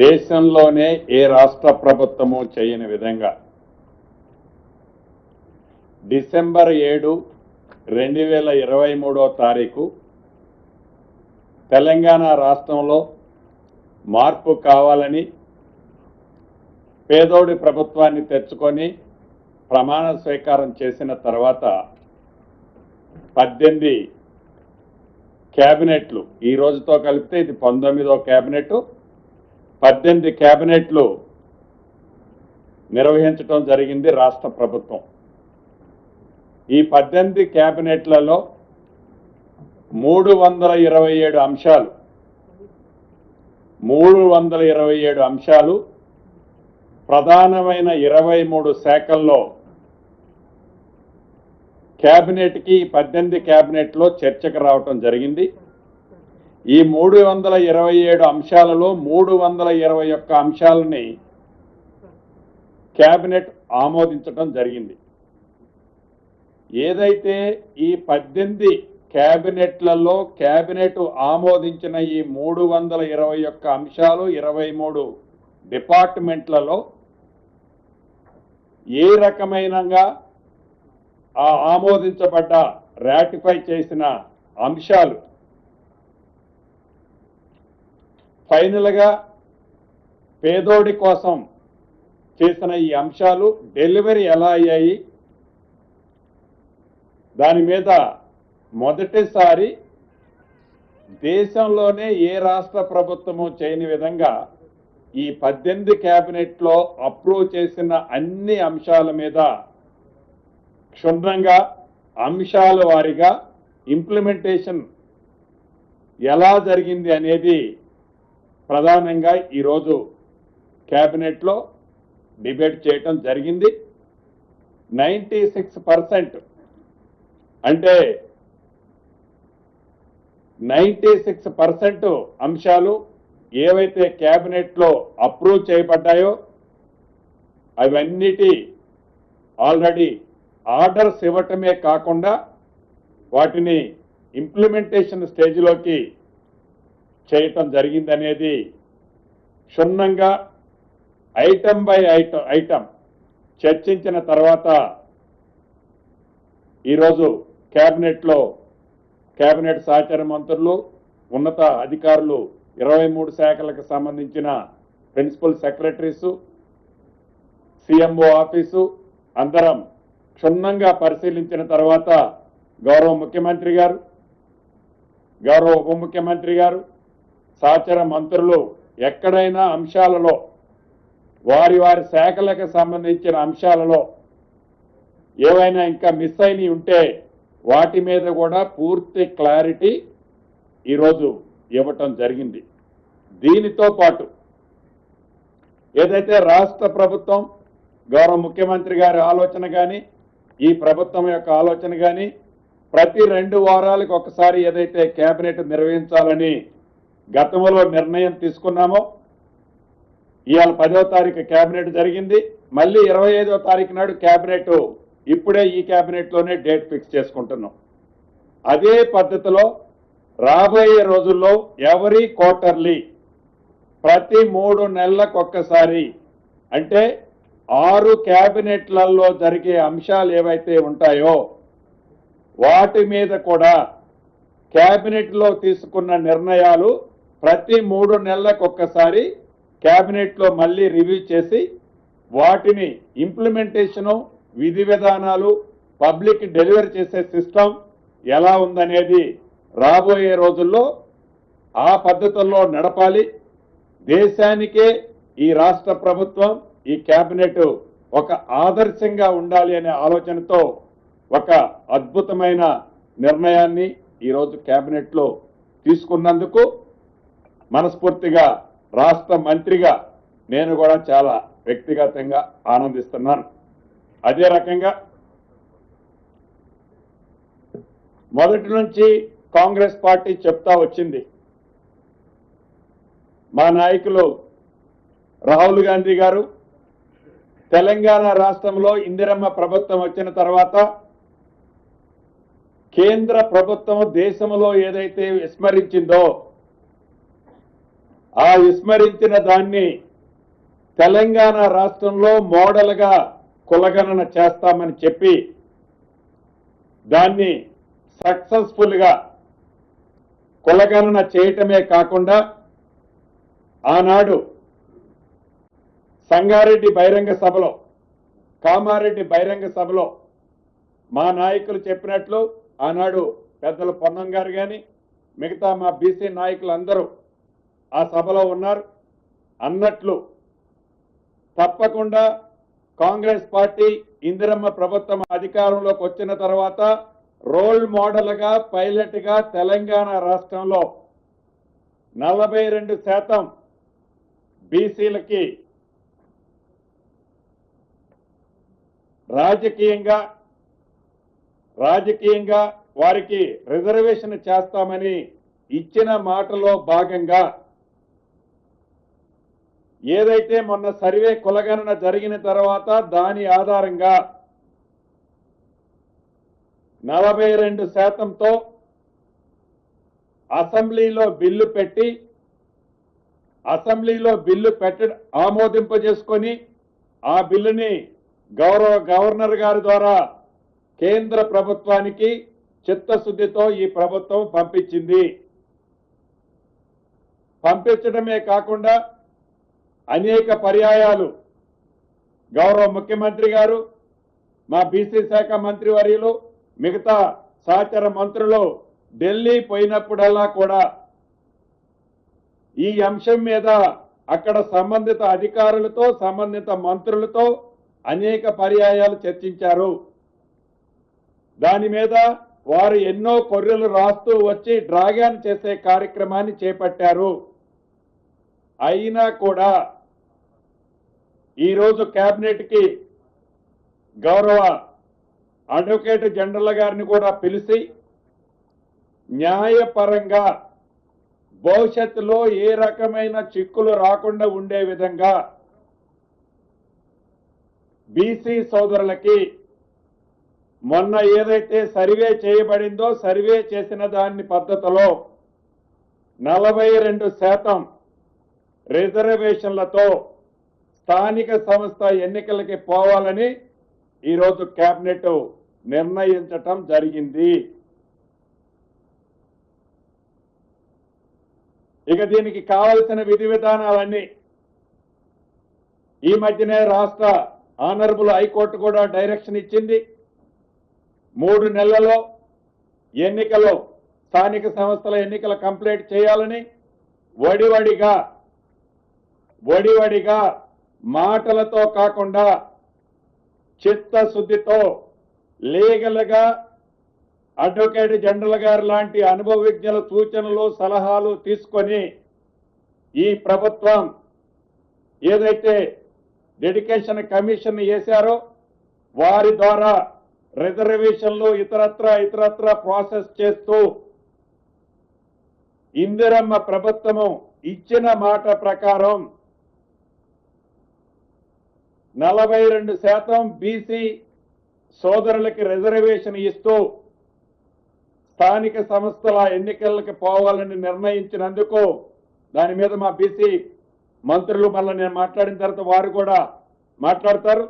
దేశంలోనే ఏ రాష్ట్ర ప్రభుత్వము చేయని విధంగా డిసెంబర్ 7, 2023 తారీఖు తెలంగాణ రాష్ట్రంలో మార్పు కావాలని పేదోడి ప్రభుత్వాన్ని తెచ్చుకొని ప్రమాణ స్వీకారం చేసిన తర్వాత 18 క్యాబినెట్లు ఈ రోజుతో కలిపితే ఇది 19వ క్యాబినెట్ 18 క్యాబినెట్లు నిర్వహించడం జరిగింది రాష్ట్ర ప్రభుత్వం. ఈ 18 క్యాబినెట్లలో 327 అంశాలు 327 అంశాలు ప్రధానమైన 23 శాఖల్లో క్యాబినెట్కి 18 క్యాబినెట్లో చర్చకు రావటం జరిగింది. ఈ 327 అంశాలలో 321 అంశాలని క్యాబినెట్ ఆమోదించడం జరిగింది. ఏదైతే ఈ 18 క్యాబినెట్లలో క్యాబినెట్ ఆమోదించిన ఈ 321 అంశాలు 23 డిపార్ట్మెంట్లలో ఏ రకమైనగా ఆ ఆమోదించబడ్డ రాటిఫై చేసిన అంశాలు ఫైనల్గా పేదోడి కోసం చేసిన ఈ అంశాలు డెలివరీ ఎలా అయ్యాయి, దాని మీద మొదటిసారి దేశంలోనే ఏ రాష్ట్ర ప్రభుత్వము చేయని విధంగా ఈ 18 క్యాబినెట్లో అప్రూవ్ చేసిన అన్ని అంశాల మీద క్షుణ్ణంగా అంశాల వారీగా ఇంప్లిమెంటేషన్ ఎలా జరిగింది అనేది ప్రధానంగా ఈరోజు క్యాబినెట్లో డిబేట్ చేయటం జరిగింది. 96% అంటే 96% అంశాలు ఏవైతే క్యాబినెట్లో అప్రూవ్ చేయబడ్డాయో అవన్నిటి ఆల్రెడీ ఆర్డర్స్ ఇవ్వటమే కాకుండా వాటిని ఇంప్లిమెంటేషన్ స్టేజ్లోకి చేయటం జరిగిందనేది క్షుణ్ణంగా ఐటమ్ బై ఐటమ్ చర్చించిన తర్వాత ఈరోజు క్యాబినెట్ సహచార మంత్రులు ఉన్నత అధికారులు 23 శాఖలకు సంబంధించిన ప్రిన్సిపల్ సెక్రటరీసు సిఎంఓ ఆఫీసు అందరం క్షుణ్ణంగా పరిశీలించిన తర్వాత గౌరవ ముఖ్యమంత్రి గారు, గౌరవ ఉప ముఖ్యమంత్రి గారు, సహచర మంత్రులు ఎక్కడైనా అంశాలలో వారి శాఖలకు సంబంధించిన అంశాలలో ఏవైనా ఇంకా మిస్ అయినవి ఉంటే వాటి మీద కూడా పూర్తి క్లారిటీ ఈరోజు ఇవ్వటం జరిగింది. దీనితో పాటు ఏదైతే రాష్ట్ర ప్రభుత్వం గౌరవ ముఖ్యమంత్రి గారి ఆలోచన కానీ ఈ ప్రభుత్వం యొక్క ఆలోచన కానీ ప్రతి 2 వారాలకు ఒకసారి ఏదైతే క్యాబినెట్ నిర్వహించాలని గతంలో నిర్ణయం తీసుకున్నామో ఇవాళ 10వ తారీఖు క్యాబినెట్ జరిగింది. మళ్ళీ 25వ తారీఖు నాడు క్యాబినెట్ ఇప్పుడే ఈ క్యాబినెట్లోనే డేట్ ఫిక్స్ చేసుకుంటున్నాం. అదే పద్ధతిలో రాబోయే రోజుల్లో ఎవరీ క్వార్టర్లీ ప్రతి 3 నెలలకు ఒక్కసారి అంటే 6 క్యాబినెట్లలో జరిగే అంశాలు ఏవైతే ఉంటాయో వాటి మీద కూడా క్యాబినెట్లో తీసుకున్న నిర్ణయాలు ప్రతి 3 నెలలకు ఒక్కసారి క్యాబినెట్లో మళ్ళీ రివ్యూ చేసి వాటిని ఇంప్లిమెంటేషను విధి విధానాలు పబ్లిక్ డెలివరీ చేసే సిస్టమ్ ఎలా ఉందనేది రాబోయే రోజుల్లో ఆ పద్ధతుల్లో నడపాలి. దేశానికే ఈ రాష్ట్ర ప్రభుత్వం ఈ క్యాబినెట్ ఒక ఆదర్శంగా ఉండాలి అనే ఆలోచనతో ఒక అద్భుతమైన నిర్ణయాన్ని ఈరోజు క్యాబినెట్లో తీసుకున్నందుకు మనస్ఫూర్తిగా రాష్ట్ర మంత్రిగా నేను కూడా చాలా వ్యక్తిగతంగా ఆనందిస్తున్నాను. అదే రకంగా మొదటి నుంచి కాంగ్రెస్ పార్టీ చెప్తా వచ్చింది, మా నాయకులు రాహుల్ గాంధీ గారు తెలంగాణ రాష్ట్రంలో ఇందిరమ్మ ప్రభుత్వం వచ్చిన తర్వాత కేంద్ర ప్రభుత్వం దేశంలో ఏదైతే విస్మరించిందో ఆ విస్మరించిన దాన్ని తెలంగాణ రాష్ట్రంలో మోడల్గా కులగణన చేస్తామని చెప్పి దాన్ని సక్సెస్ఫుల్గా కులగణన చేయటమే కాకుండా ఆనాడు సంగారెడ్డి బహిరంగ సభలో, కామారెడ్డి బహిరంగ సభలో మా నాయకులు చెప్పినట్లు ఆనాడు పెద్దలు పొన్నం గారు కానీ మిగతా మా బీసీ నాయకులందరూ ఆ సభలో ఉన్నారు. అన్నట్లు తప్పకుండా కాంగ్రెస్ పార్టీ ఇందిరమ్మ ప్రభుత్వం అధికారంలోకి వచ్చిన తర్వాత రోల్ మోడల్గా పైలట్గా తెలంగాణ రాష్ట్రంలో 42% బీసీలకి రాజకీయంగా వారికి రిజర్వేషన్ చేస్తామని ఇచ్చిన మాటలో భాగంగా ఏదైతే మొన్న సర్వే కులగణన జరిగిన తర్వాత దాని ఆధారంగా 42%తో అసెంబ్లీలో బిల్లు ఆమోదింపజేసుకొని ఆ బిల్లుని గవర్నర్ గారి ద్వారా కేంద్ర ప్రభుత్వానికి చిత్తశుద్ధితో ఈ ప్రభుత్వం పంపించింది. పంపించడమే కాకుండా అనేక పర్యాయాలు గౌరవ ముఖ్యమంత్రి గారు, మా బీసీ శాఖ మంత్రి వర్యులు, మిగతా సహచర మంత్రులు ఢిల్లీ పోయినప్పుడల్లా కూడా ఈ అంశం మీద అక్కడ సంబంధిత అధికారులతో, సంబంధిత మంత్రులతో అనేక పర్యాయాలు చర్చించారు. దాని మీద వారు ఎన్నో కొర్రెలు రాస్తూ వచ్చి డ్రాగన్ చేసే కార్యక్రమాన్ని చేపట్టారు. అయినా కూడా ఈరోజు కేబినెట్కి గౌరవ అడ్వకేట్ జనరల్ గారిని కూడా పిలిచి న్యాయపరంగా భవిష్యత్తులో ఏ రకమైన చిక్కులు రాకుండా ఉండే విధంగా బీసీ సోదరులకి మొన్న ఏదైతే సర్వే చేయబడిందో సర్వే చేసిన దాని పద్ధతిలో 42% రిజర్వేషన్లతో స్థానిక సంస్థ ఎన్నికలకి పోవాలని ఈరోజు కేబినెట్ నిర్ణయించటం జరిగింది. ఇక దీనికి కావలసిన విధి విధానాలన్నీ ఈ మధ్యనే రాష్ట్ర ఆనరబుల్ హైకోర్టు కూడా డైరెక్షన్ ఇచ్చింది. 3 నెలల్లో ఎన్నికలు, స్థానిక సంస్థల ఎన్నికలు కంప్లీట్ చేయాలని వడివడిగా మాటలతో కాకుండా చిత్తశుద్ధితో లీగల్గా అడ్వకేట్ జనరల్ గారు లాంటి అనుభవజ్ఞుల సూచనలు, సలహాలు తీసుకొని ఈ ప్రభుత్వం ఏదైతే డెడికేషన్ కమిషన్ వేశారో వారి ద్వారా రిజర్వేషన్లు ఇతరత్ర ప్రాసెస్ చేస్తూ ఇందిరమ్మ ప్రభుత్వము ఇచ్చిన మాట ప్రకారం 42% బీసీ సోదరులకి రిజర్వేషన్ ఇస్తూ స్థానిక సంస్థల ఎన్నికలకు పోవాలని నిర్ణయించినందుకు దాని మీద మా బీసీ మంత్రులు మళ్ళీ నేను మాట్లాడిన తర్వాత వారు కూడా మాట్లాడతారు.